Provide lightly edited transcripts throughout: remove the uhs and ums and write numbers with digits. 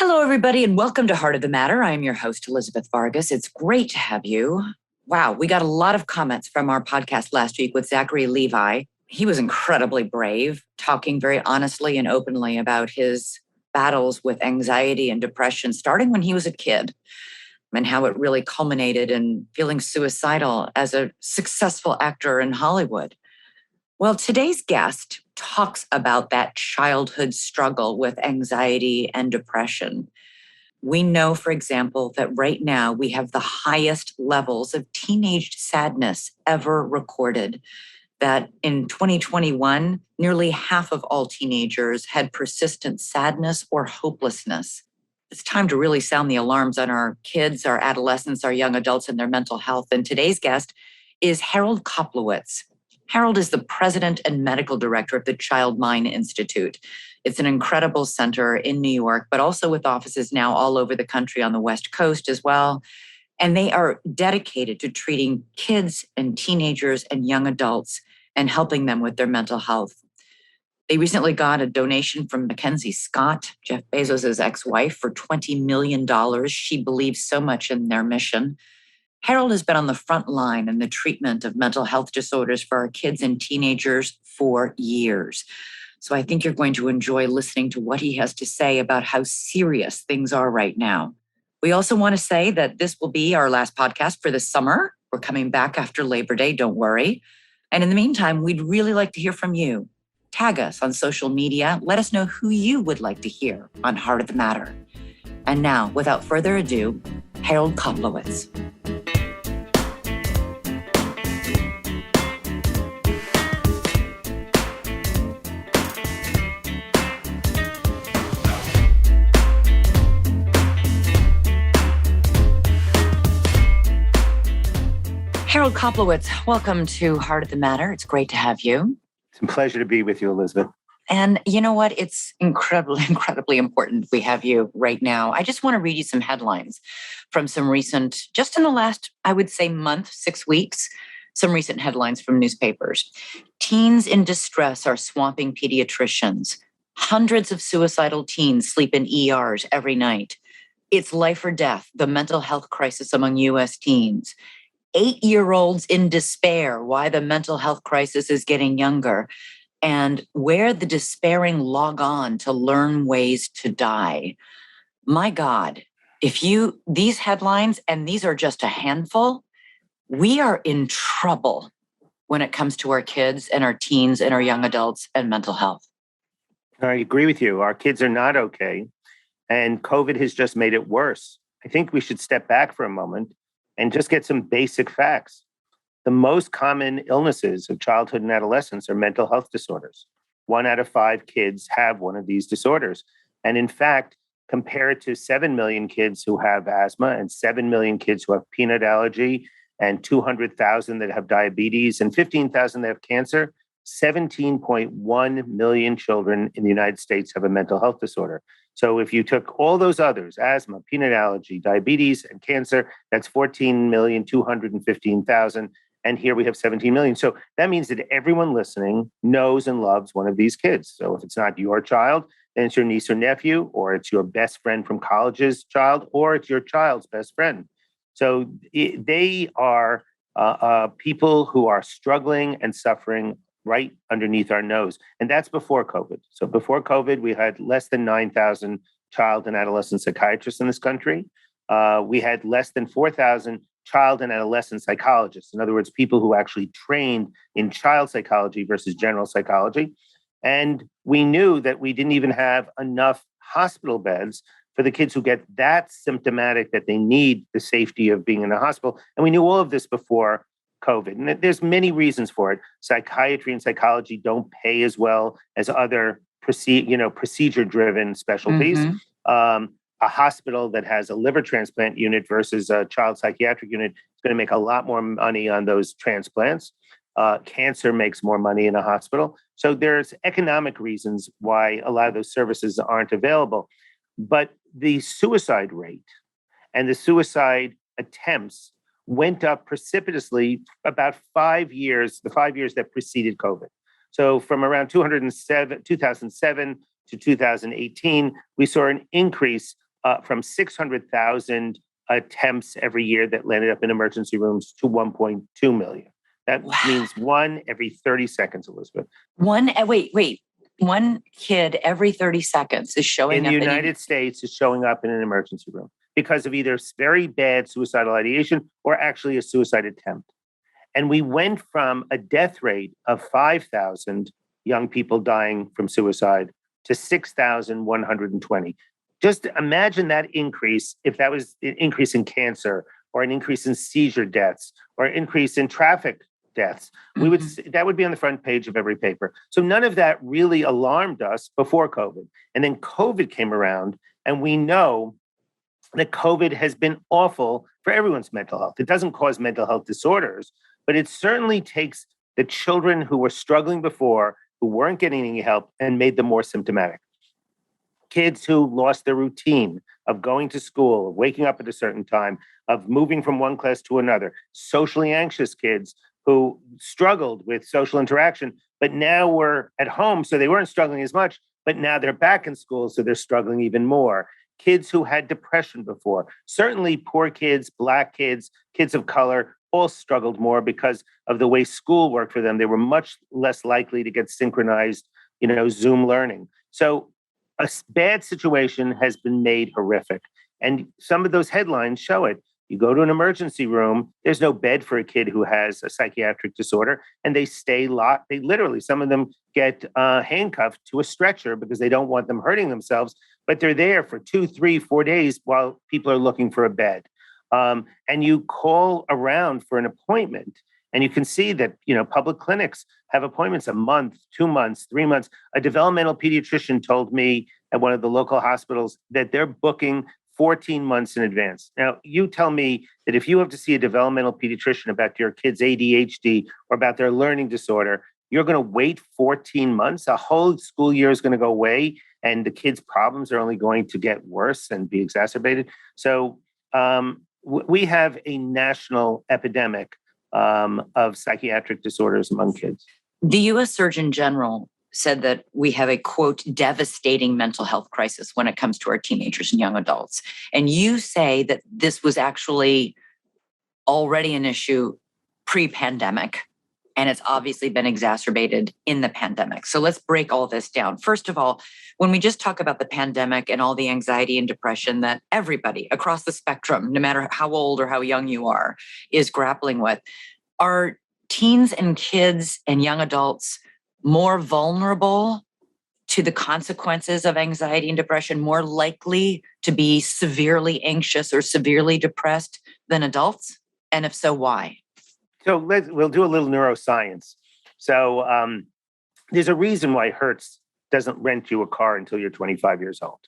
Hello, everybody, and welcome to Heart of the Matter. I am your host, Elizabeth Vargas. It's great to have you. Wow, we got a lot of comments from our podcast last week with Zachary Levi. He was incredibly brave, talking very honestly and openly about his battles with anxiety and depression, starting when he was a kid, and how it really culminated in feeling suicidal as a successful actor in Hollywood. Well, today's guest talks about that childhood struggle with anxiety and depression. We know, for example, that right now we have the highest levels of teenage sadness ever recorded. That in 2021, nearly half of all teenagers had persistent sadness or hopelessness. It's time to really sound the alarms on our kids, our adolescents, our young adults, and their mental health. And today's guest is Harold Koplewicz. Harold is the president and medical director of the Child Mind Institute. It's an incredible center in New York, but also with offices now all over the country on the West Coast as well. And they are dedicated to treating kids and teenagers and young adults and helping them with their mental health. They recently got a donation from Mackenzie Scott, Jeff Bezos' ex-wife, for $20 million. She believes so much in their mission. Harold has been on the front line in the treatment of mental health disorders for our kids and teenagers for years. So I think you're going to enjoy listening to what he has to say about how serious things are right now. We also want to say that this will be our last podcast for the summer. We're coming back after Labor Day, don't worry. And in the meantime, we'd really like to hear from you. Tag us on social media. Let us know who you would like to hear on Heart of the Matter. And now, without further ado, Harold Koplewicz. Harold Koplewicz, welcome to Heart of the Matter. It's great to have you. It's a pleasure to be with you, Elizabeth. And you know what? It's incredibly important we have you right now. I just want to read you some headlines from some recent, just in the last, I would say, month, 6 weeks, some recent headlines from newspapers. Teens in distress are swamping pediatricians. Hundreds of suicidal teens sleep in ERs every night. It's life or death, the mental health crisis among U.S. teens. 8-year-olds in despair, why the mental health crisis is getting younger, and where the despairing log on to learn ways to die. My God, these headlines, and these are just a handful, we are in trouble when it comes to our kids and our teens and our young adults and mental health. I agree with you. Our kids are not okay, and COVID has just made it worse. I think we should step back for a moment and just get some basic facts. The most common illnesses of childhood and adolescence are mental health disorders. 1 out of 5 kids have one of these disorders. And in fact, compared to 7 million kids who have asthma and 7 million kids who have peanut allergy and 200,000 that have diabetes and 15,000 that have cancer, 17.1 million children in the United States have a mental health disorder. So if you took all those others, asthma, peanut allergy, diabetes, and cancer, that's 14,215,000. And here we have 17 million. So that means that everyone listening knows and loves one of these kids. So if it's not your child, then it's your niece or nephew, or it's your best friend from college's child, or it's your child's best friend. So they are people who are struggling and suffering right underneath our nose. And that's before COVID. So before COVID, we had less than 9,000 child and adolescent psychiatrists in this country. We had less than 4,000 child and adolescent psychologists. In other words, people who actually trained in child psychology versus general psychology. And we knew that we didn't even have enough hospital beds for the kids who get that symptomatic that they need the safety of being in a hospital. And we knew all of this before COVID. And there's many reasons for it. Psychiatry and psychology don't pay as well as other procedure-driven specialties. Mm-hmm. A hospital that has a liver transplant unit versus a child psychiatric unit is going to make a lot more money on those transplants. Cancer makes more money in a hospital. So there's economic reasons why a lot of those services aren't available. But the suicide rate and the suicide attempts went up precipitously about 5 years, the 5 years that preceded COVID. So from around 2007 to 2018, we saw an increase from 600,000 attempts every year that landed up in emergency rooms to 1.2 million. That means one every 30 seconds, Elizabeth. One kid every 30 seconds is showing up in the United States is showing up in an emergency room because of either very bad suicidal ideation or actually a suicide attempt. And we went from a death rate of 5,000 young people dying from suicide to 6,120. Just imagine that increase if that was an increase in cancer or an increase in seizure deaths or an increase in traffic deaths. That would be on the front page of every paper. So none of that really alarmed us before COVID. And then COVID came around, and we know that COVID has been awful for everyone's mental health. It doesn't cause mental health disorders, but it certainly takes the children who were struggling before, who weren't getting any help, and made them more symptomatic. Kids who lost their routine of going to school, of waking up at a certain time, of moving from one class to another, socially anxious kids who struggled with social interaction, but now were at home, so they weren't struggling as much, but now they're back in school, so they're struggling even more. Kids who had depression before, certainly poor kids, Black kids, kids of color, all struggled more because of the way school worked for them. They were much less likely to get synchronized, Zoom learning. So a bad situation has been made horrific. And some of those headlines show it. You go to an emergency room, there's no bed for a kid who has a psychiatric disorder, and they stay locked. They literally, some of them get handcuffed to a stretcher because they don't want them hurting themselves, but they're there for 2, 3, 4 days while people are looking for a bed. And you call around for an appointment, and you can see that, public clinics have appointments a month, 2 months, 3 months. A developmental pediatrician told me at one of the local hospitals that they're booking 14 months in advance. Now, you tell me that if you have to see a developmental pediatrician about your kid's ADHD or about their learning disorder, you're going to wait 14 months. A whole school year is going to go away, and the kids' problems are only going to get worse and be exacerbated. So we have a national epidemic of psychiatric disorders among kids. The U.S. Surgeon General said that we have a, quote, devastating mental health crisis when it comes to our teenagers and young adults. And you say that this was actually already an issue pre-pandemic, and it's obviously been exacerbated in the pandemic. So let's break all this down. First of all, when we just talk about the pandemic and all the anxiety and depression that everybody across the spectrum, no matter how old or how young you are, is grappling with, are teens and kids and young adults more vulnerable to the consequences of anxiety and depression, more likely to be severely anxious or severely depressed than adults? And if so, why? So we'll do a little neuroscience. So there's a reason why Hertz doesn't rent you a car until you're 25 years old.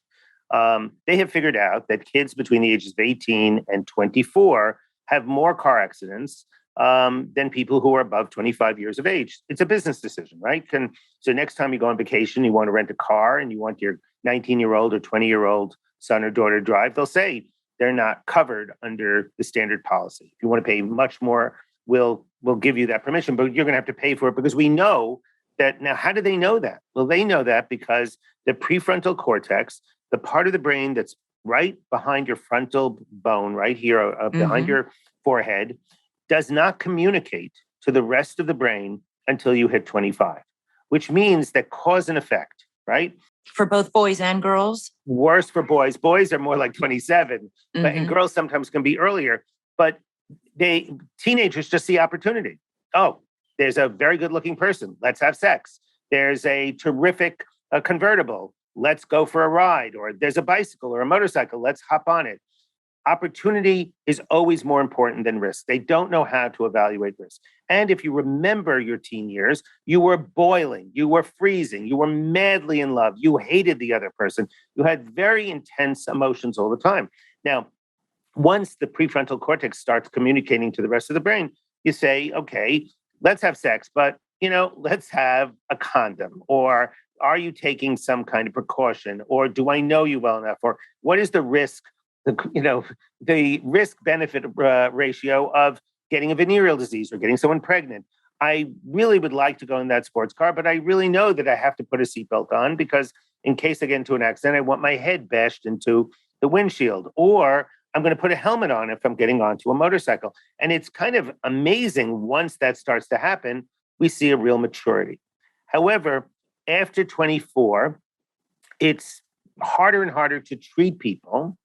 They have figured out that kids between the ages of 18 and 24 have more car accidents than people who are above 25 years of age. It's a business decision, right? So next time you go on vacation, you want to rent a car and you want your 19-year-old or 20-year-old son or daughter to drive, they'll say they're not covered under the standard policy. If you want to pay much more, we'll give you that permission, but you're going to have to pay for it because we know that. Now, how do they know that? Well, they know that because the prefrontal cortex, the part of the brain that's right behind your frontal bone, right here, behind your forehead, does not communicate to the rest of the brain until you hit 25, which means that cause and effect, right? For both boys and girls? Worse for boys. Boys are more like 27, and girls sometimes can be earlier. But teenagers just see opportunity. Oh, there's a very good looking person. Let's have sex. There's a terrific convertible. Let's go for a ride. Or there's a bicycle or a motorcycle. Let's hop on it. Opportunity is always more important than risk. They don't know how to evaluate risk. And if you remember your teen years, you were boiling, you were freezing, you were madly in love, you hated the other person, you had very intense emotions all the time. Now, once the prefrontal cortex starts communicating to the rest of the brain, you say, okay, let's have sex, but, let's have a condom. Or are you taking some kind of precaution? Or do I know you well enough? Or what is the risk? The risk-benefit ratio of getting a venereal disease or getting someone pregnant. I really would like to go in that sports car, but I really know that I have to put a seatbelt on because in case I get into an accident, I want my head bashed into the windshield, or I'm going to put a helmet on if I'm getting onto a motorcycle. And it's kind of amazing once that starts to happen, we see a real maturity. However, after 24, it's harder and harder to treat people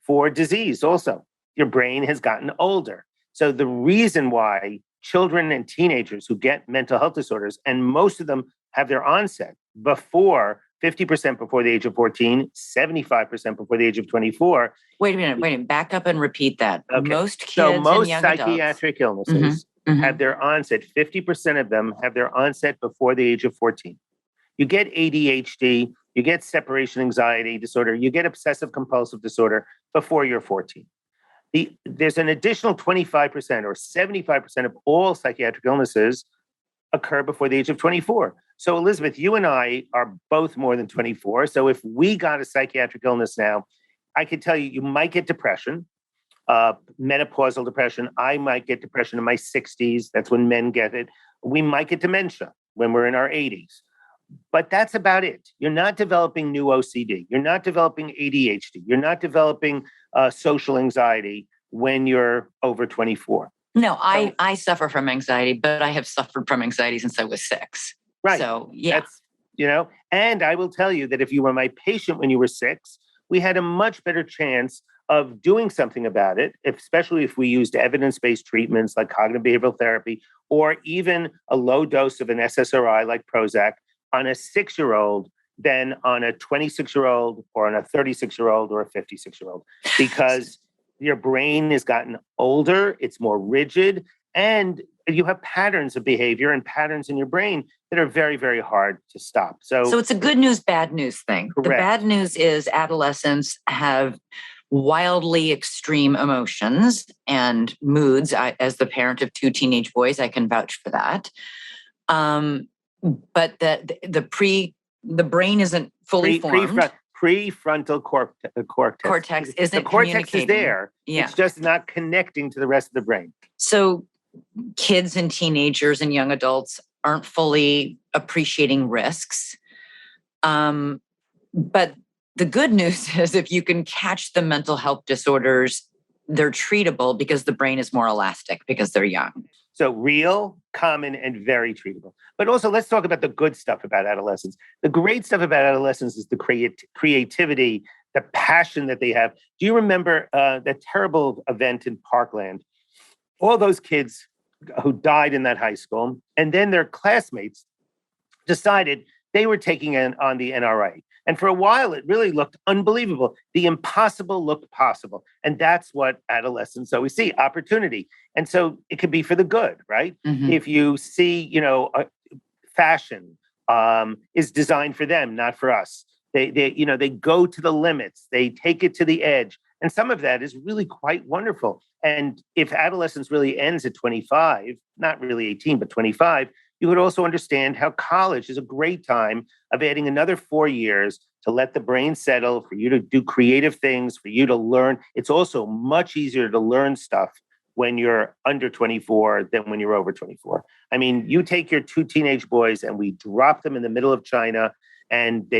for disease also. Your brain has gotten older. So the reason why children and teenagers who get mental health disorders, and most of them have their onset before 50% before the age of 14, 75% before the age of 24. Wait a minute. Back up and repeat that. Okay. Most kids so most and young psychiatric adults. illnesses have their onset, 50% of them have their onset before the age of 14. You get ADHD, you get separation anxiety disorder, you get obsessive compulsive disorder before you're 14. There's an additional 25% or 75% of all psychiatric illnesses occur before the age of 24. So Elizabeth, you and I are both more than 24. So if we got a psychiatric illness now, I could tell you, you might get depression, menopausal depression. I might get depression in my 60s. That's when men get it. We might get dementia when we're in our 80s. But that's about it. You're not developing new OCD. You're not developing ADHD. You're not developing social anxiety when you're over 24. No, I suffer from anxiety, but I have suffered from anxiety since I was 6. Right. So, yeah. That's, and I will tell you that if you were my patient when you were 6, we had a much better chance of doing something about it, especially if we used evidence-based treatments like cognitive behavioral therapy, or even a low dose of an SSRI like Prozac on a 6-year-old than on a 26-year-old or on a 36-year-old or a 56-year-old, because your brain has gotten older, it's more rigid, and you have patterns of behavior and patterns in your brain that are very, very hard to stop. So it's a good news, bad news thing. Correct. The bad news is adolescents have wildly extreme emotions and moods. As the parent of 2 teenage boys, I can vouch for that. But the brain isn't fully formed. Prefrontal cortex. Isn't the cortex is communicating. there. Yeah. It's just not connecting to the rest of the brain. So kids and teenagers and young adults aren't fully appreciating risks. But the good news is if you can catch the mental health disorders, they're treatable because the brain is more elastic because they're young. So real, common, and very treatable. But also, let's talk about the good stuff about adolescence. The great stuff about adolescence is the creativity, the passion that they have. Do you remember that terrible event in Parkland? All those kids who died in that high school, and then their classmates decided they were taking on the NRA. And for a while, it really looked unbelievable. The impossible looked possible. And that's what adolescents always see, opportunity. And so it could be for the good, right? Mm-hmm. If you see, fashion is designed for them, not for us. They go to the limits. They take it to the edge. And some of that is really quite wonderful. And if adolescence really ends at 25, not really 18, but 25, you would also understand how college is a great time of adding another 4 years to let the brain settle, for you to do creative things, for you to learn. It's also much easier to learn stuff when you're under 24 than when you're over 24. I mean, you take your 2 teenage boys and we drop them in the middle of China, and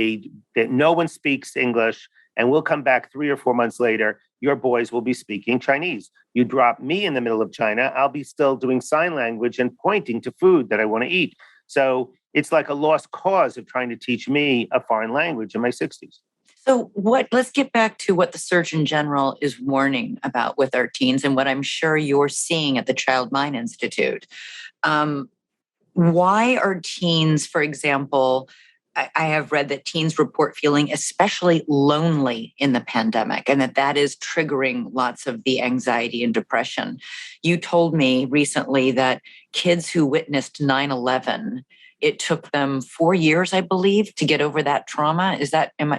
no one speaks English, and we'll come back 3 or 4 months later, your boys will be speaking Chinese. You drop me in the middle of China, I'll be still doing sign language and pointing to food that I want to eat. So it's like a lost cause of trying to teach me a foreign language in my 60s. So let's get back to what the Surgeon General is warning about with our teens and what I'm sure you're seeing at the Child Mind Institute. Why are teens, for example, I have read that teens report feeling especially lonely in the pandemic, and that is triggering lots of the anxiety and depression. You told me recently that kids who witnessed 9/11, it took them 4 years, I believe, to get over that trauma.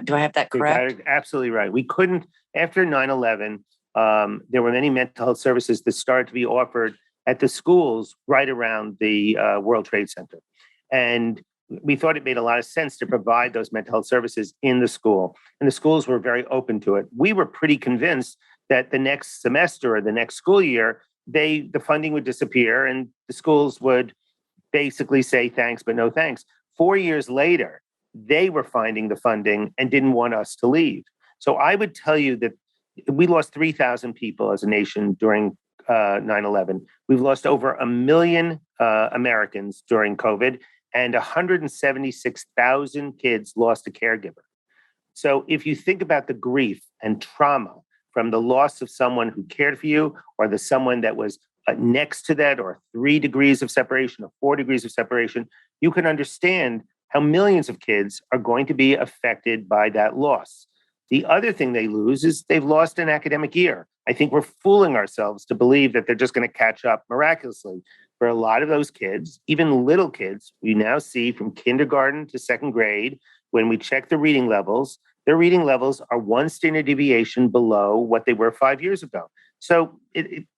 Do I have that correct? You're absolutely right. We couldn't, after 9/11, there were many mental health services that started to be offered at the schools right around the World Trade Center. And we thought it made a lot of sense to provide those mental health services in the school. And the schools were very open to it. We were pretty convinced that the next semester or the next school year, the funding would disappear and the schools would basically say thanks, but no thanks. 4 years later, they were finding the funding and didn't want us to leave. So I would tell you that We lost 3,000 people as a nation during 9/11. We've lost over 1 million Americans during COVID, and 176,000 kids lost a caregiver. So if you think about the grief and trauma from the loss of someone who cared for you, or the someone that was next to that, or 3 degrees of separation, or 4 degrees of separation, you can understand how millions of kids are going to be affected by that loss. The other thing they lose is they've lost an academic year. I think we're fooling ourselves to believe that they're just going to catch up miraculously. For a lot of those kids, even little kids, we now see from kindergarten to second grade, when we check the reading levels, their reading levels are 1 standard deviation below what they were 5 years ago. So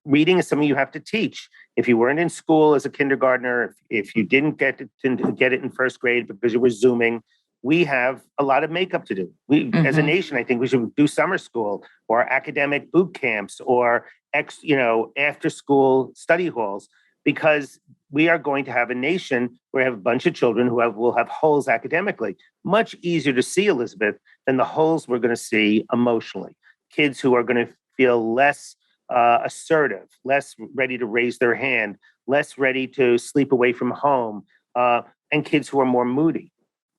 reading is something you have to teach. If you weren't in school as a kindergartner, if you didn't get it in first grade because you were Zooming, we have a lot of makeup to do. As a nation, I think we should do summer school or academic boot camps or after school study halls, because we are going to have a nation where we have a bunch of children who will have holes academically. Much easier to see, Elizabeth, than the holes we're going to see emotionally. Kids who are going to feel less assertive, less ready to raise their hand, less ready to sleep away from home, and kids who are more moody.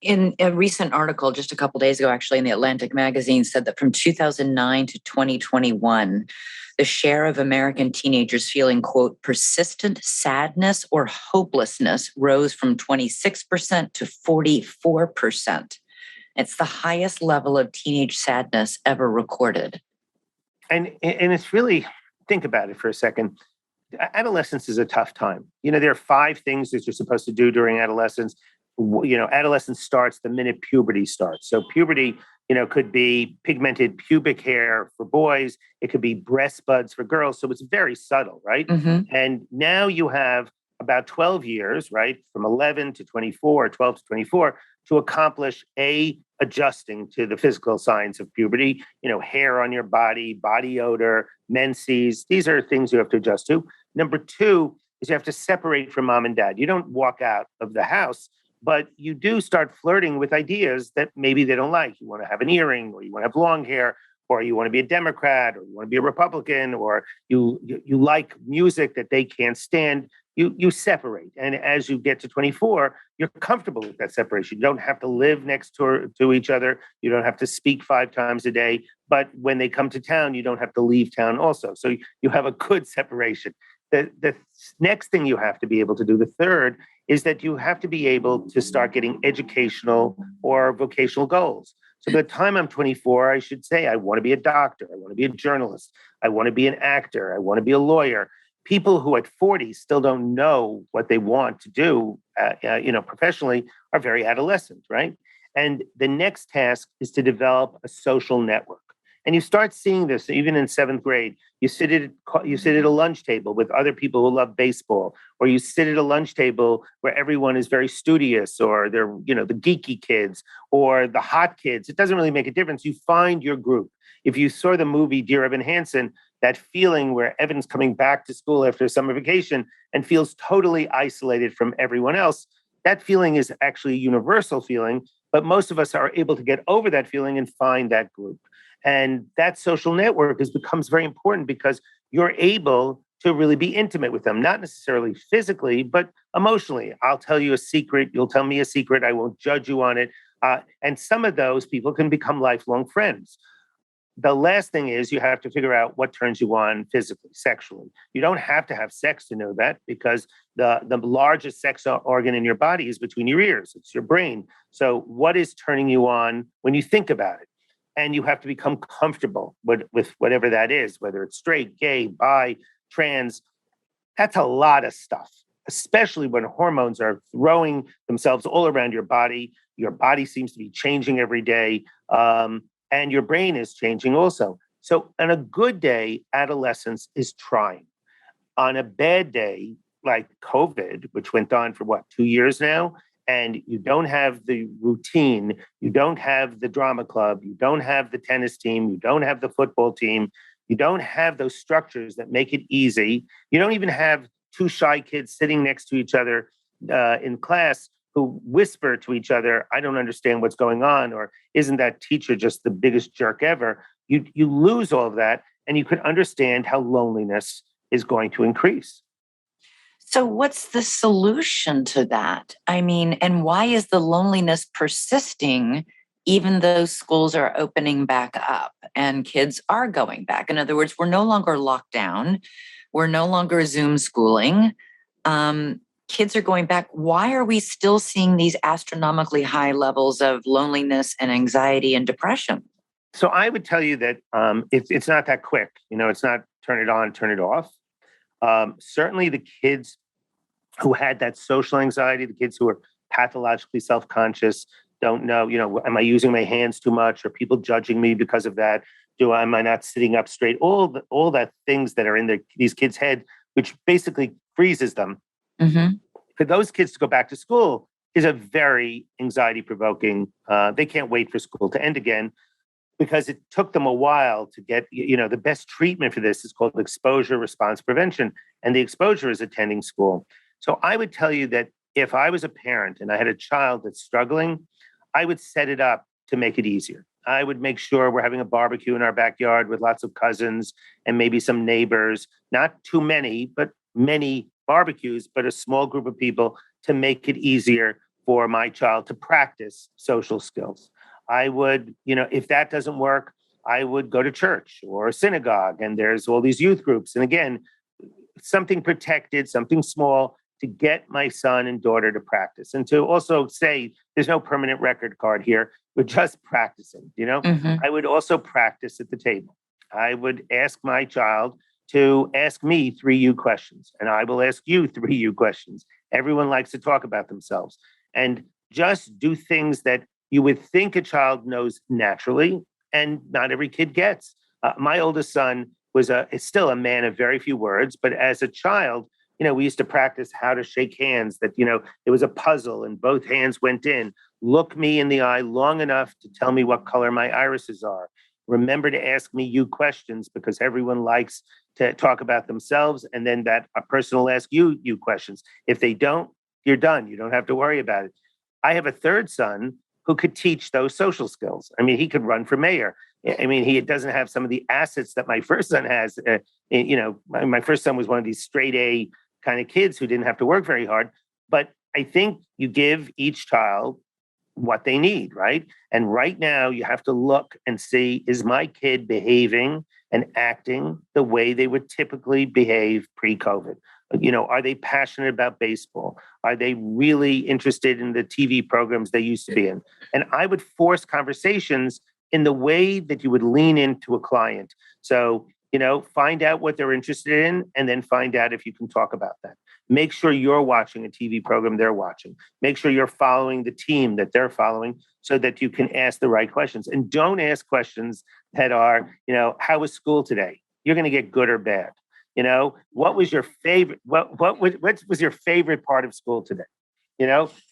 In a recent article just a couple of days ago, actually, in the Atlantic magazine, said that from 2009 to 2021, the share of American teenagers feeling, quote, persistent sadness or hopelessness rose from 26% to 44%. It's the highest level of teenage sadness ever recorded. And it's really, think about it for a second. Adolescence is a tough time. There are 5 things that you're supposed to do during adolescence. Adolescence starts the minute puberty starts. So puberty, could be pigmented pubic hair for boys. It could be breast buds for girls. So it's very subtle, right? Mm-hmm. And now you have about 12 years, right? From 11 to 24, 12 to 24, to accomplish adjusting to the physical signs of puberty, hair on your body, body odor, menses. These are things you have to adjust to. Number 2 is you have to separate from mom and dad. You don't walk out of the house, but you do start flirting with ideas that maybe they don't like. You want to have an earring, or you want to have long hair, or you want to be a Democrat, or you want to be a Republican, or you like music that they can't stand. You separate. And as you get to 24, you're comfortable with that separation. You don't have to live next to each other. You don't have to speak 5 times a day. But when they come to town, you don't have to leave town also. So you have a good separation. The next thing you have to be able to do, the third, is that you have to be able to start getting educational or vocational goals. So by the time I'm 24, I should say, I want to be a doctor. I want to be a journalist. I want to be an actor. I want to be a lawyer. People who at 40 still don't know what they want to do, professionally, are very adolescent, right? And the next task is to develop a social network. And you start seeing this even in 7th grade. You sit at a lunch table with other people who love baseball, or you sit at a lunch table where everyone is very studious, or they're, the geeky kids or the hot kids. It doesn't really make a difference. You find your group. If you saw the movie Dear Evan Hansen, that feeling where Evan's coming back to school after summer vacation and feels totally isolated from everyone else, that feeling is actually a universal feeling, but most of us are able to get over that feeling and find that group. And that social network becomes very important because you're able to really be intimate with them, not necessarily physically, but emotionally. I'll tell you a secret. You'll tell me a secret. I won't judge you on it. And some of those people can become lifelong friends. The last thing is you have to figure out what turns you on physically, sexually. You don't have to have sex to know that, because the largest sex organ in your body is between your ears. It's your brain. So what is turning you on when you think about it? And you have to become comfortable with whatever that is, whether it's straight, gay, bi, trans. That's a lot of stuff, especially when hormones are throwing themselves all around your body. Your body seems to be changing every day, and your brain is changing also. So on a good day, adolescence is trying. On a bad day, like COVID, which went on for 2 years now, and you don't have the routine, you don't have the drama club, you don't have the tennis team, you don't have the football team, you don't have those structures that make it easy. You don't even have 2 shy kids sitting next to each other in class who whisper to each other, I don't understand what's going on, or isn't that teacher just the biggest jerk ever? you lose all of that, and you could understand how loneliness is going to increase. So, what's the solution to that? I mean, and why is the loneliness persisting even though schools are opening back up and kids are going back? In other words, we're no longer locked down, we're no longer Zoom schooling. Kids are going back. Why are we still seeing these astronomically high levels of loneliness and anxiety and depression? So I would tell you that it's not that quick. It's not turn it on, turn it off. Certainly the kids who had that social anxiety, the kids who are pathologically self-conscious, don't know, am I using my hands too much? Are people judging me because of that? Am I not sitting up straight? All that things that are in these kids' head, which basically freezes them. Mm-hmm. For those kids to go back to school is a very anxiety provoking. They can't wait for school to end again, because it took them a while to get, the best treatment for this is called exposure response prevention. And the exposure is attending school. So I would tell you that if I was a parent and I had a child that's struggling, I would set it up to make it easier. I would make sure we're having a barbecue in our backyard with lots of cousins and maybe some neighbors, not too many, but many barbecues, but a small group of people to make it easier for my child to practice social skills. I would, if that doesn't work, I would go to church or a synagogue, and there's all these youth groups. And again, something protected, something small to get my son and daughter to practice, and to also say there's no permanent record card here. We're just practicing, Mm-hmm. I would also practice at the table. I would ask my child to ask me 3 you questions, and I will ask you 3 you questions. Everyone likes to talk about themselves, and just do things that you would think a child knows naturally, and not every kid gets. My oldest son is still a man of very few words, but as a child, we used to practice how to shake hands, that, it was a puzzle and both hands went in. Look me in the eye long enough to tell me what color my irises are. Remember to ask me you questions, because everyone likes to talk about themselves. And then that a person will ask you questions. If they don't, you're done. You don't have to worry about it. I have a third son who could teach those social skills. I mean, he could run for mayor. I mean, he doesn't have some of the assets that my first son has. My first son was one of these straight A kind of kids who didn't have to work very hard. But I think you give each child what they need, right? And right now you have to look and see, is my kid behaving and acting the way they would typically behave pre-COVID? Are they passionate about baseball? Are they really interested in the TV programs they used to be in? And I would force conversations in the way that you would lean into a client. So, find out what they're interested in, and then find out if you can talk about that. Make sure you're watching a TV program they're watching. Make sure you're following the team that they're following, so that you can ask the right questions. And don't ask questions that are, how was school today? You're going to get good or bad. What was your favorite? What was your favorite part of school today?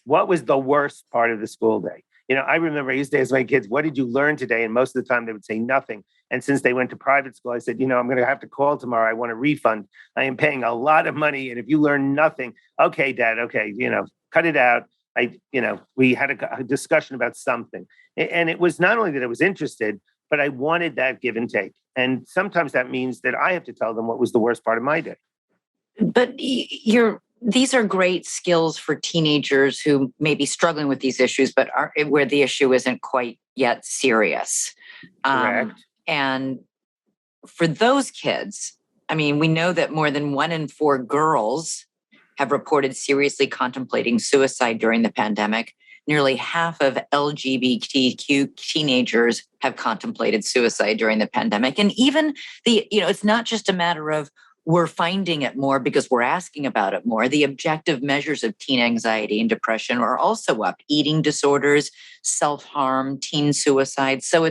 What was the worst part of the school day? I remember I used to ask my kids, what did you learn today? And most of the time they would say nothing. And since they went to private school, I said, I'm going to have to call tomorrow. I want a refund. I am paying a lot of money. And if you learn nothing, okay, Dad, okay, cut it out. We had a discussion about something. And it was not only that I was interested, but I wanted that give and take. And sometimes that means that I have to tell them what was the worst part of my day. But these are great skills for teenagers who may be struggling with these issues, but where the issue isn't quite yet serious. Correct. And for those kids, I mean, we know that more than 1 in 4 girls have reported seriously contemplating suicide during the pandemic. Nearly half of LGBTQ teenagers have contemplated suicide during the pandemic. And even it's not just a matter of we're finding it more because we're asking about it more. The objective measures of teen anxiety and depression are also up: eating disorders, self-harm, teen suicide. So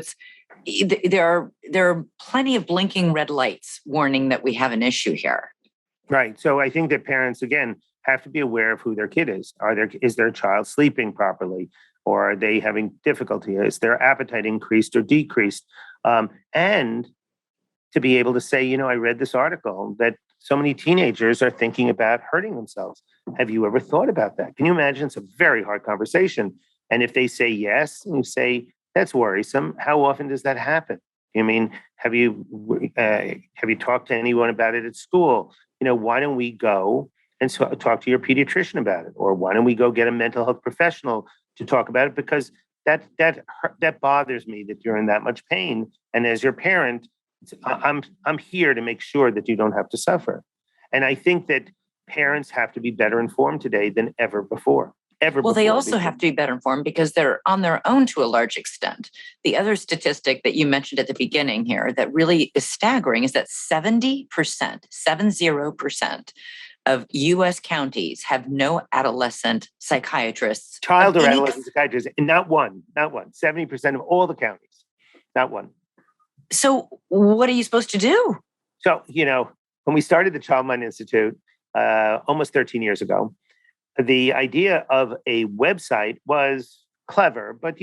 there are plenty of blinking red lights warning that we have an issue here. Right. So I think that parents, again, have to be aware of who their kid is. Is their child sleeping properly? Or are they having difficulty? Is their appetite increased or decreased? And to be able to say, I read this article that so many teenagers are thinking about hurting themselves. Have you ever thought about that? Can you imagine? It's a very hard conversation. And if they say yes, and you say, that's worrisome, how often does that happen? I mean, have you talked to anyone about it at school? Why don't we go and talk to your pediatrician about it, or why don't we go get a mental health professional to talk about it? Because that bothers me that you're in that much pain, and as your parent, I'm here to make sure that you don't have to suffer. And I think that parents have to be better informed today than ever before. Well, they also have to be better informed because they're on their own to a large extent. The other statistic that you mentioned at the beginning here that really is staggering is that 70% of US counties have no adolescent psychiatrists. Child or adolescent psychiatrists, and not one. 70% of all the counties, not one. So what are you supposed to do? So, when we started the Child Mind Institute almost 13 years ago, the idea of a website was clever, but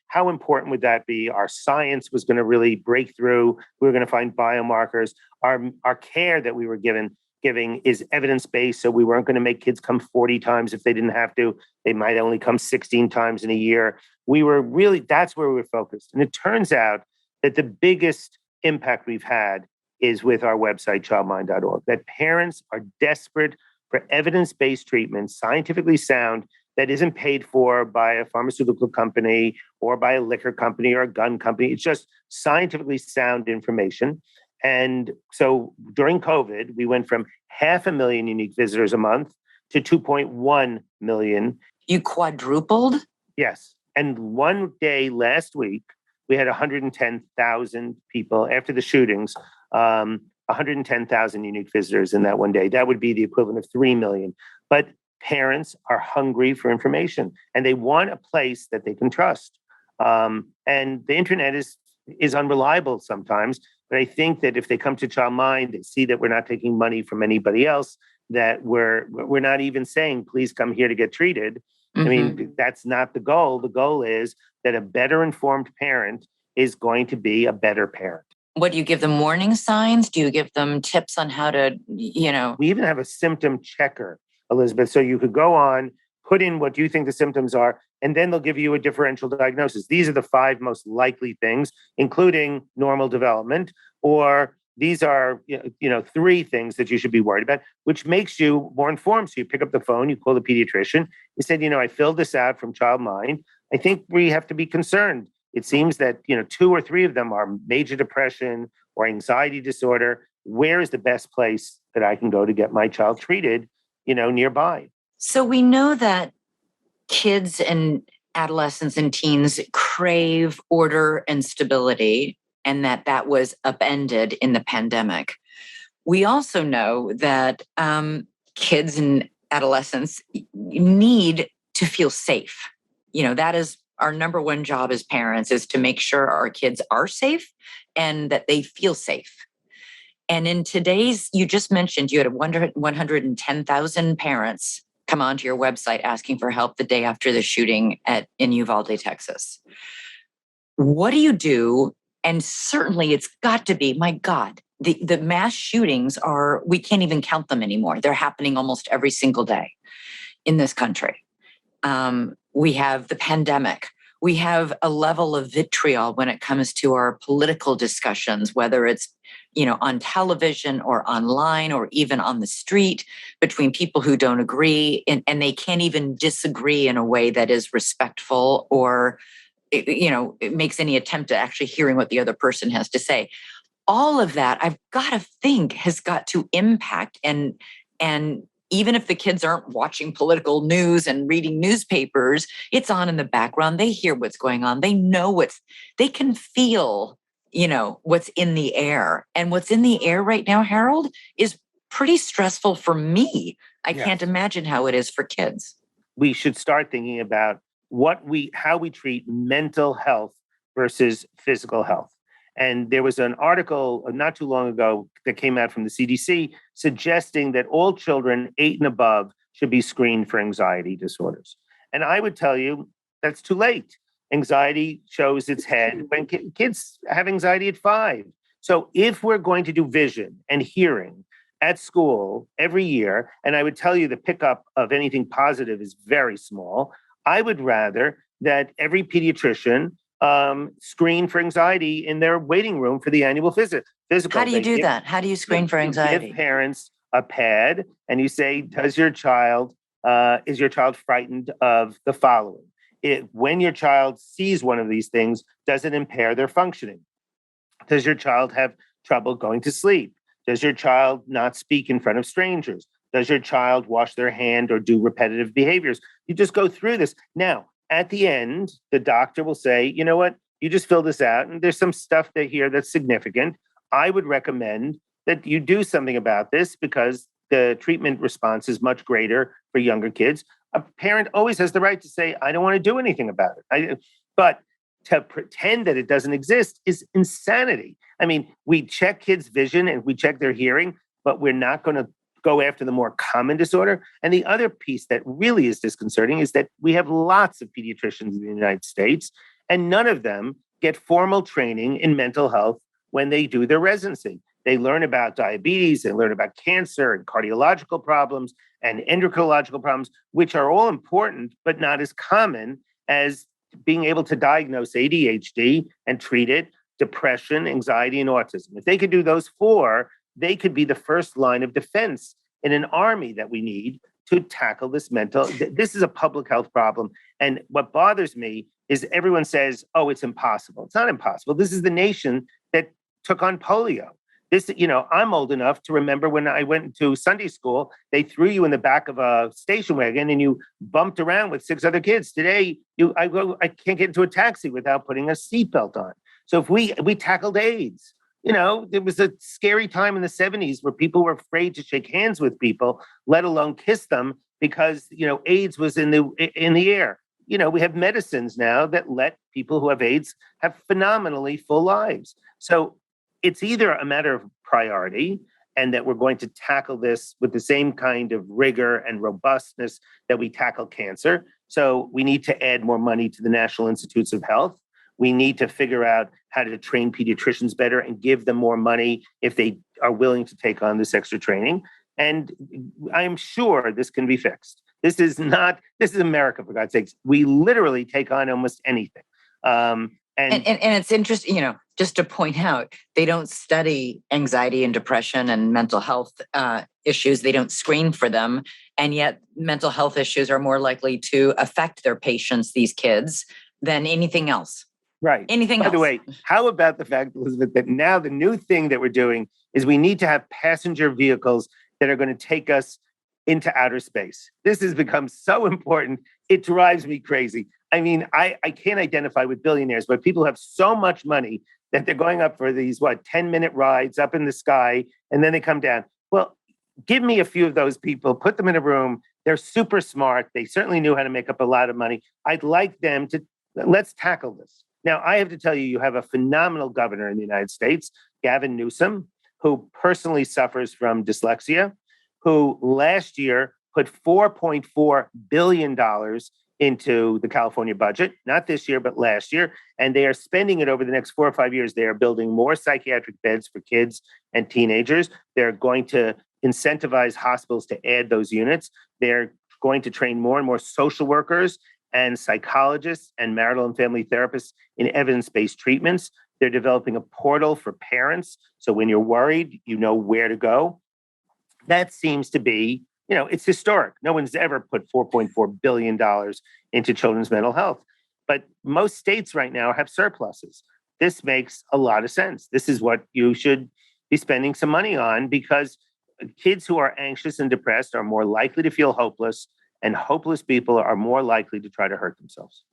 how important would that be? Our science was going to really break through. We were going to find biomarkers. Our care that we were giving is evidence-based, so we weren't going to make kids come 40 times if they didn't have to. They might only come 16 times in a year. That's where we were focused. And it turns out that the biggest impact we've had is with our website, childmind.org, that parents are desperate for evidence-based treatment, scientifically sound, that isn't paid for by a pharmaceutical company or by a liquor company or a gun company. It's just scientifically sound information. And so during COVID, we went from 500,000 unique visitors a month to 2.1 million. You quadrupled? Yes. And one day last week, we had 110,000 people after the shootings, 110,000 unique visitors in that one day. That would be the equivalent of 3 million. But parents are hungry for information and they want a place that they can trust. And the internet is unreliable sometimes. But I think that if they come to Child Mind, they see that we're not taking money from anybody else, that we're not even saying, please come here to get treated. Mm-hmm. I mean, that's not the goal. The goal is that a better informed parent is going to be a better parent. What do you give them? Warning signs? Do you give them tips on how to, We even have a symptom checker, Elizabeth. So you could go on, put in what you think the symptoms are, and then they'll give you a differential diagnosis. These are the 5 most likely things, including normal development, or these are, 3 things that you should be worried about, which makes you more informed. So you pick up the phone, you call the pediatrician, you said, I filled this out from Child Mind. I think we have to be concerned. It seems that, 2 or 3 of them are major depression or anxiety disorder. Where is the best place that I can go to get my child treated, nearby? So we know that kids and adolescents and teens crave order and stability, and that was upended in the pandemic. We also know that kids and adolescents need to feel safe. That is our number one job as parents, is to make sure our kids are safe and that they feel safe. And in today's, you just mentioned you had 110,000 parents come onto your website asking for help the day after the shooting in Uvalde, Texas. What do you do? And certainly it's got to be, my God, the mass shootings we can't even count them anymore. They're happening almost every single day in this country. We have the pandemic. We have a level of vitriol when it comes to our political discussions, whether it's, on television or online or even on the street, between people who don't agree and they can't even disagree in a way that is respectful or, it makes any attempt at actually hearing what the other person has to say. All of that, I've got to think, has got to impact and even if the kids aren't watching political news and reading newspapers, it's on in the background. They hear what's going on. They know they can feel, what's in the air. And what's in the air right now, Harold, is pretty stressful for me. I can't imagine how it is for kids. We should start thinking about how we treat mental health versus physical health. And there was an article not too long ago that came out from the CDC suggesting that all children 8 and above should be screened for anxiety disorders. And I would tell you that's too late. Anxiety shows its head when kids have anxiety at 5. So if we're going to do vision and hearing at school every year, and I would tell you the pickup of anything positive is very small, I would rather that every pediatrician screen for anxiety in their waiting room for the annual physical. How do you do that? How do you screen for anxiety? You give parents a pad and you say, is your child frightened of the following? When your child sees one of these things, does it impair their functioning? Does your child have trouble going to sleep? Does your child not speak in front of strangers? Does your child wash their hand or do repetitive behaviors? You just go through this. Now, at the end, the doctor will say, you know what, you just fill this out and there's some stuff here that's significant. I would recommend that you do something about this because the treatment response is much greater for younger kids. A parent always has the right to say, I don't want to do anything about it. But to pretend that it doesn't exist is insanity. I mean, we check kids' vision and we check their hearing, but we're not going to go after the more common disorder. And the other piece that really is disconcerting is that we have lots of pediatricians in the United States, and none of them get formal training in mental health when they do their residency. They learn about diabetes, they learn about cancer and cardiological problems and endocrinological problems, which are all important, but not as common as being able to diagnose ADHD and treat it, depression, anxiety, and autism. If they could do those four, they could be the first line of defense in an army that we need to tackle this this is a public health problem. And what bothers me is everyone says, oh, it's impossible. It's not impossible. This is the nation that took on polio. I'm old enough to remember when I went to Sunday school, they threw you in the back of a station wagon and you bumped around with 6 other kids. Today, I can't get into a taxi without putting a seatbelt on. So if we tackled AIDS, there was a scary time in the 70s where people were afraid to shake hands with people, let alone kiss them, because, AIDS was in the air. We have medicines now that let people who have AIDS have phenomenally full lives. So it's either a matter of priority and that we're going to tackle this with the same kind of rigor and robustness that we tackle cancer. So we need to add more money to the National Institutes of Health. We need to figure out how to train pediatricians better and give them more money if they are willing to take on this extra training. And I'm sure this can be fixed. This is America, for God's sakes. We literally take on almost anything. And it's interesting, just to point out, they don't study anxiety and depression and mental health issues. They don't screen for them. And yet mental health issues are more likely to affect their patients, these kids, than anything else. Right. Anything else. By the way, how about the fact, Elizabeth, that now the new thing that we're doing is we need to have passenger vehicles that are going to take us into outer space. This has become so important. It drives me crazy. I mean, I can't identify with billionaires, but people have so much money that they're going up for these, 10-minute rides up in the sky, and then they come down. Well, give me a few of those people, put them in a room. They're super smart. They certainly knew how to make up a lot of money. I'd like them to, let's tackle this. Now, I have to tell you, you have a phenomenal governor in the United States, Gavin Newsom, who personally suffers from dyslexia, who last year put $4.4 billion into the California budget, not this year, but last year. And they are spending it over the next 4 or 5 years. They are building more psychiatric beds for kids and teenagers. They're going to incentivize hospitals to add those units. They're going to train more and more social workers and psychologists and marital and family therapists in evidence-based treatments. They're developing a portal for parents. So when you're worried, you know where to go. That seems to be, it's historic. No one's ever put $4.4 billion into children's mental health. But most states right now have surpluses. This makes a lot of sense. This is what you should be spending some money on, because kids who are anxious and depressed are more likely to feel hopeless, and hopeless people are more likely to try to hurt themselves.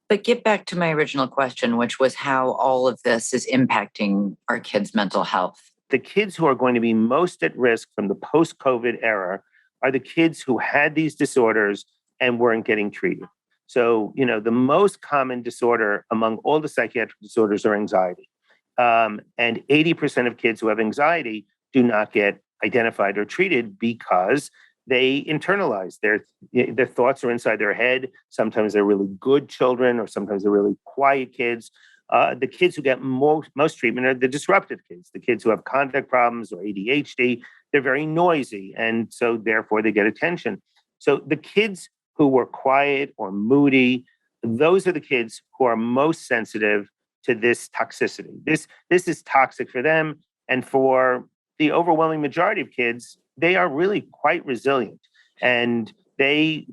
But get back to my original question, which was how all of this is impacting our kids' mental health. The kids who are going to be most at risk from the post-COVID era are the kids who had these disorders and weren't getting treated. So, the most common disorder among all the psychiatric disorders are anxiety. And 80% of kids who have anxiety do not get identified or treated because they internalize. Their thoughts are inside their head. Sometimes they're really good children, or sometimes they're really quiet kids. The kids who get most treatment are the disruptive kids, the kids who have conduct problems or ADHD. They're very noisy, and so therefore they get attention. So the kids who were quiet or moody, those are the kids who are most sensitive to this toxicity. This is toxic for them. And for the overwhelming majority of kids, they are really quite resilient. And they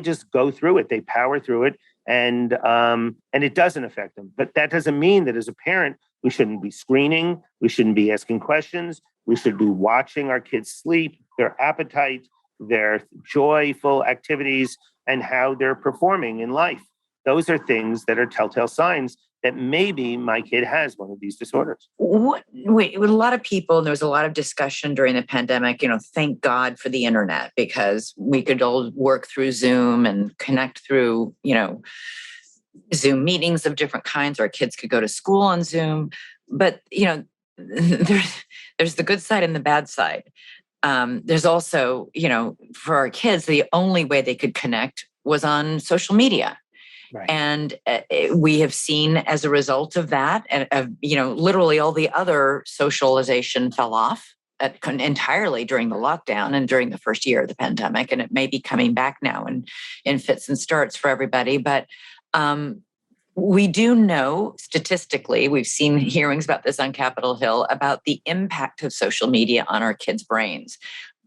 just go through it. They power through it. And it doesn't affect them. But that doesn't mean that as a parent, we shouldn't be screening. We shouldn't be asking questions. We should be watching our kids sleep, their appetite, their joyful activities, and how they're performing in life. Those are things that are telltale signs that maybe my kid has one of these disorders. Wait, with a lot of people, there was a lot of discussion during the pandemic, thank God for the internet, because we could all work through Zoom and connect through, Zoom meetings of different kinds. Our kids could go to school on Zoom. But, there's the good side and the bad side. There's also, for our kids, the only way they could connect was on social media. Right. And we have seen as a result of that, literally all the other socialization fell off entirely during the lockdown and during the first year of the pandemic. And it may be coming back now in fits and starts for everybody. But we do know statistically, we've seen hearings about this on Capitol Hill, about the impact of social media on our kids' brains,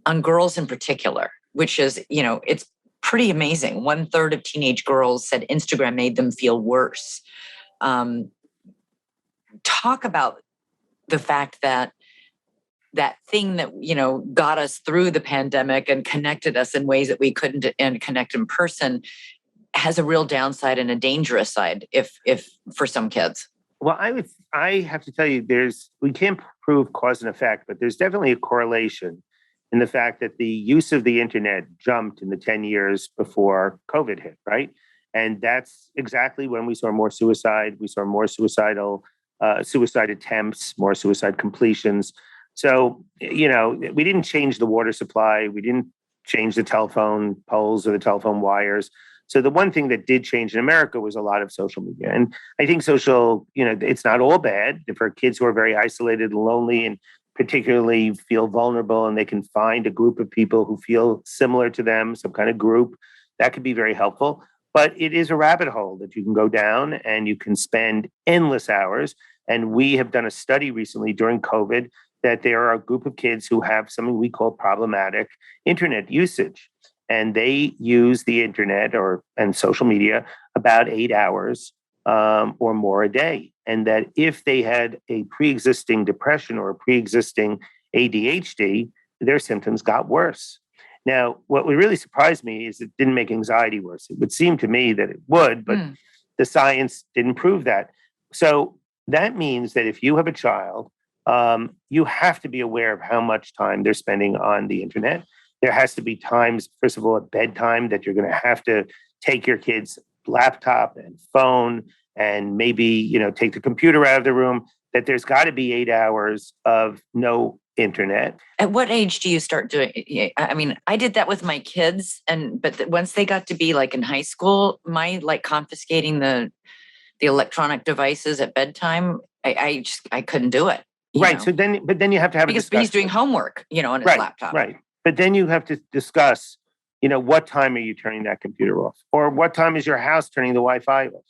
on girls in particular, which is, it's pretty amazing. 1/3 of teenage girls said Instagram made them feel worse. Talk about the fact that thing that, got us through the pandemic and connected us in ways that we couldn't and connect in person has a real downside and a dangerous side if for some kids. Well, I have to tell you, we can't prove cause and effect, but there's definitely a correlation in the fact that the use of the internet jumped in the 10 years before COVID hit, right? And that's exactly when we saw more suicide. We saw more suicide attempts, more suicide completions. So, we didn't change the water supply. We didn't change the telephone poles or the telephone wires. So the one thing that did change in America was a lot of social media. And I think social, it's not all bad for kids who are very isolated and lonely and particularly feel vulnerable, and they can find a group of people who feel similar to them, some kind of group. That could be very helpful. But it is a rabbit hole that you can go down and you can spend endless hours. And we have done a study recently during COVID that there are a group of kids who have something we call problematic internet usage. And they use the internet and social media about 8 hours or more a day. And that if they had a pre-existing depression or a pre-existing ADHD, their symptoms got worse. Now, what would really surprise me is it didn't make anxiety worse. It would seem to me that it would, but the science didn't prove that. So that means that if you have a child, you have to be aware of how much time they're spending on the internet. There has to be times, first of all, at bedtime that you're going to have to take your kid's laptop and phone and maybe, take the computer out of the room, that there's got to be 8 hours of no internet. At what age do you start doing? I mean, I did that with my kids, but once they got to be like in high school, my confiscating the electronic devices at bedtime, I couldn't do it. Right. So then you have to have because he's doing homework, on his laptop. Right. But then you have to discuss, what time are you turning that computer off, or what time is your house turning the Wi-Fi off?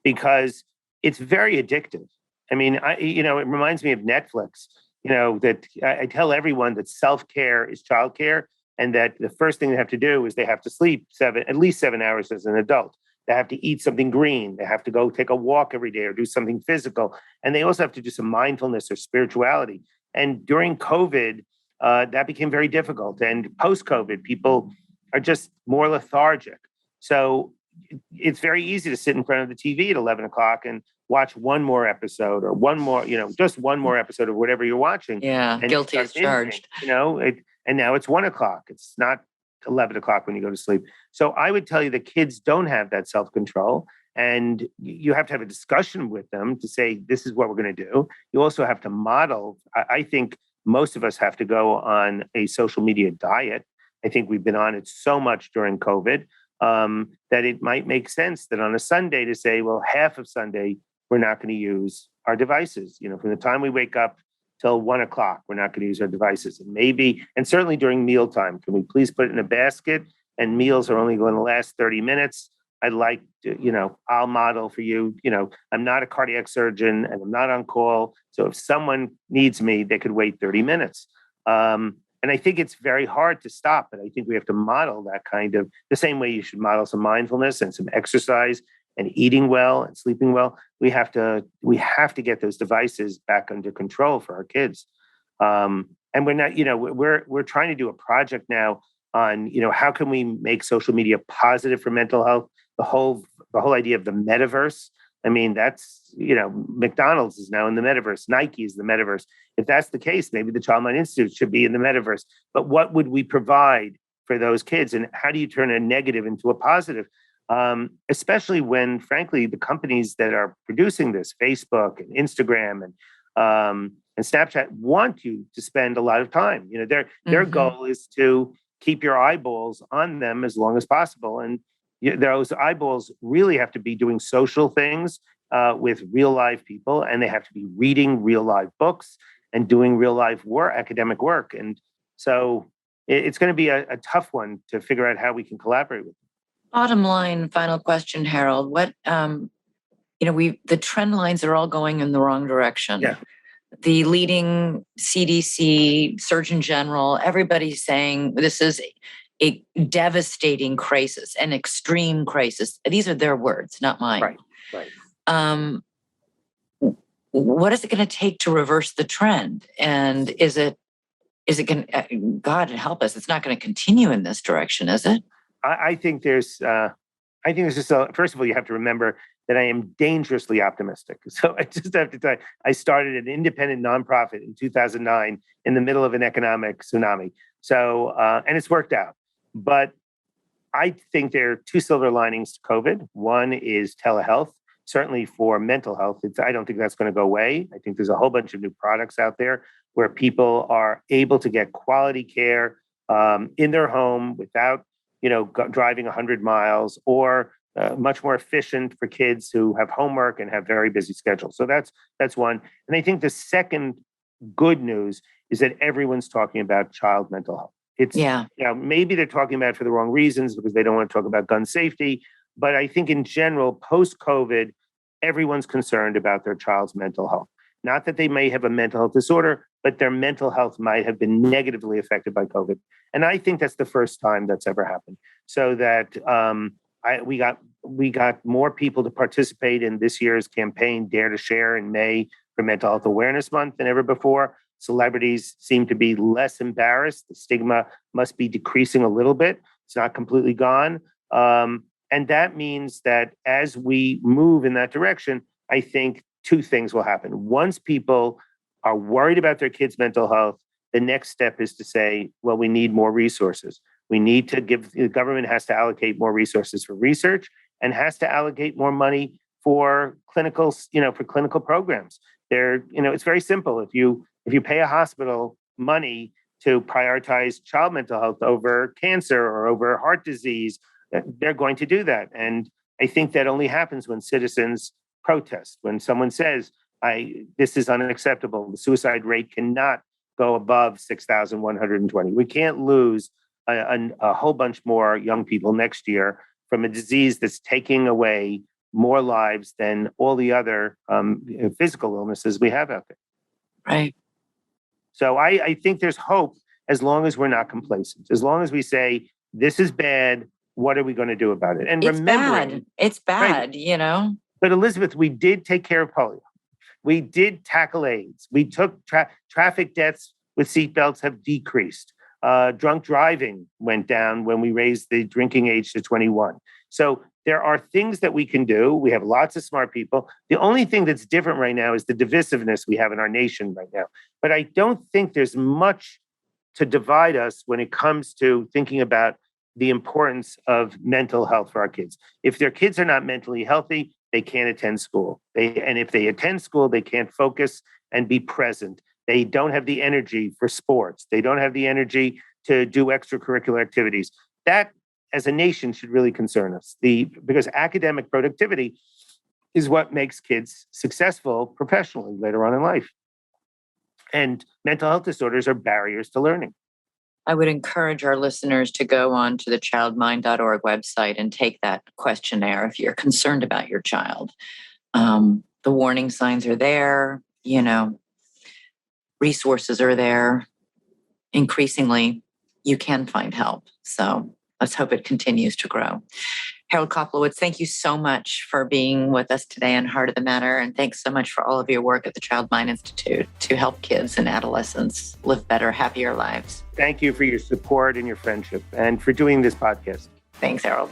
Because it's very addictive. I mean, it reminds me of Netflix. That I tell everyone that self-care is childcare, and that the first thing they have to do is they have to sleep at least 7 hours as an adult. They have to eat something green. They have to go take a walk every day or do something physical. And they also have to do some mindfulness or spirituality. And during COVID, that became very difficult. And post-COVID, people are just more lethargic. So it's very easy to sit in front of the TV at 11 o'clock and watch one more episode or just one more episode of whatever you're watching. Yeah, guilty as charged. And now it's 1 o'clock. It's not 11 o'clock when you go to sleep. So I would tell you that kids don't have that self-control, and you have to have a discussion with them to say, this is what we're going to do. You also have to model. I think most of us have to go on a social media diet. I think we've been on it so much during COVID that it might make sense that on a Sunday to say, well, half of Sunday, we're not going to use our devices. From the time we wake up till 1 o'clock, we're not going to use our devices. And certainly during mealtime, can we please put it in a basket? And meals are only going to last 30 minutes. I'd like to, I'll model for you. I'm not a cardiac surgeon and I'm not on call. So if someone needs me, they could wait 30 minutes. And I think it's very hard to stop, but I think we have to model that kind of the same way you should model some mindfulness and some exercise and eating well and sleeping well. We have to get those devices back under control for our kids. And we're not, we're trying to do a project now on, how can we make social media positive for mental health? The whole idea of the metaverse. I mean, that's, McDonald's is now in the metaverse. Nike is the metaverse. If that's the case, maybe the Child Mind Institute should be in the metaverse. But what would we provide for those kids? And how do you turn a negative into a positive? Especially when, frankly, the companies that are producing this, Facebook and Instagram and Snapchat, want you to spend a lot of time. Their goal is to keep your eyeballs on them as long as possible. And those eyeballs really have to be doing social things with real live people, and they have to be reading real live books and doing real life work, academic work. And so it's going to be a tough one to figure out how we can collaborate with them. Bottom line, final question, Harold. What the trend lines are all going in the wrong direction. Yeah. The leading CDC, Surgeon General, everybody's saying this is a devastating crisis, an extreme crisis. These are their words, not mine. Right. What is it going to take to reverse the trend? And is it going to, God help us, it's not going to continue in this direction, is it? I think there's just first of all, you have to remember that I am dangerously optimistic. So I just have to tell you, I started an independent nonprofit in 2009 in the middle of an economic tsunami. So, and it's worked out. But I think there are two silver linings to COVID. One is telehealth, certainly for mental health. I don't think that's going to go away. I think there's a whole bunch of new products out there where people are able to get quality care in their home without, driving 100 miles, or much more efficient for kids who have homework and have very busy schedules. So that's one. And I think the second good news is that everyone's talking about child mental health. Maybe they're talking about it for the wrong reasons because they don't want to talk about gun safety. But I think in general, post-COVID, everyone's concerned about their child's mental health. Not that they may have a mental health disorder, but their mental health might have been negatively affected by COVID. And I think that's the first time that's ever happened. So that we got more people to participate in this year's campaign, Dare to Share, in May for Mental Health Awareness Month than ever before. Celebrities seem to be less embarrassed. The stigma must be decreasing a little bit. It's not completely gone. And that means that as we move in that direction, I think two things will happen. Once people are worried about their kids' mental health, the next step is to say, well, we need more resources. We need to the government has to allocate more resources for research and has to allocate more money for clinical programs. It's very simple. If you pay a hospital money to prioritize child mental health over cancer or over heart disease, they're going to do that. And I think that only happens when citizens protest, when someone says, this is unacceptable. The suicide rate cannot go above 6,120. We can't lose a whole bunch more young people next year from a disease that's taking away more lives than all the other physical illnesses we have out there. Right. So I think there's hope as long as we're not complacent. As long as we say, this is bad, what are we going to do about it? And it's bad. It's bad, right? But Elizabeth, we did take care of polio. We did tackle AIDS. We took traffic deaths with seatbelts have decreased. Drunk driving went down when we raised the drinking age to 21. So there are things that we can do. We have lots of smart people. The only thing that's different right now is the divisiveness we have in our nation right now. But I don't think there's much to divide us when it comes to thinking about the importance of mental health for our kids. If their kids are not mentally healthy, they can't attend school. And if they attend school, they can't focus and be present. They don't have the energy for sports. They don't have the energy to do extracurricular activities. That, as a nation, should really concern us. Because academic productivity is what makes kids successful professionally later on in life. And mental health disorders are barriers to learning. I would encourage our listeners to go on to the childmind.org website and take that questionnaire if you're concerned about your child. The warning signs are there, resources are there. Increasingly, you can find help. So let's hope it continues to grow. Harold Koplewicz, thank you so much for being with us today on Heart of the Matter. And thanks so much for all of your work at the Child Mind Institute to help kids and adolescents live better, happier lives. Thank you for your support and your friendship and for doing this podcast. Thanks, Harold.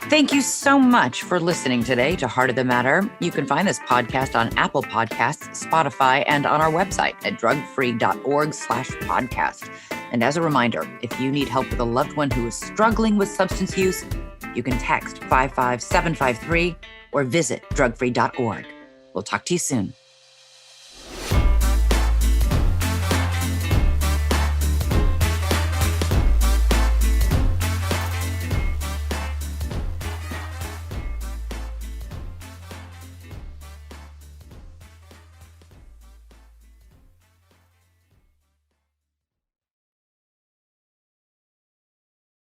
Thank you so much for listening today to Heart of the Matter. You can find this podcast on Apple Podcasts, Spotify, and on our website at drugfree.org/podcast. And as a reminder, if you need help with a loved one who is struggling with substance use, you can text 55753 or visit drugfree.org. We'll talk to you soon.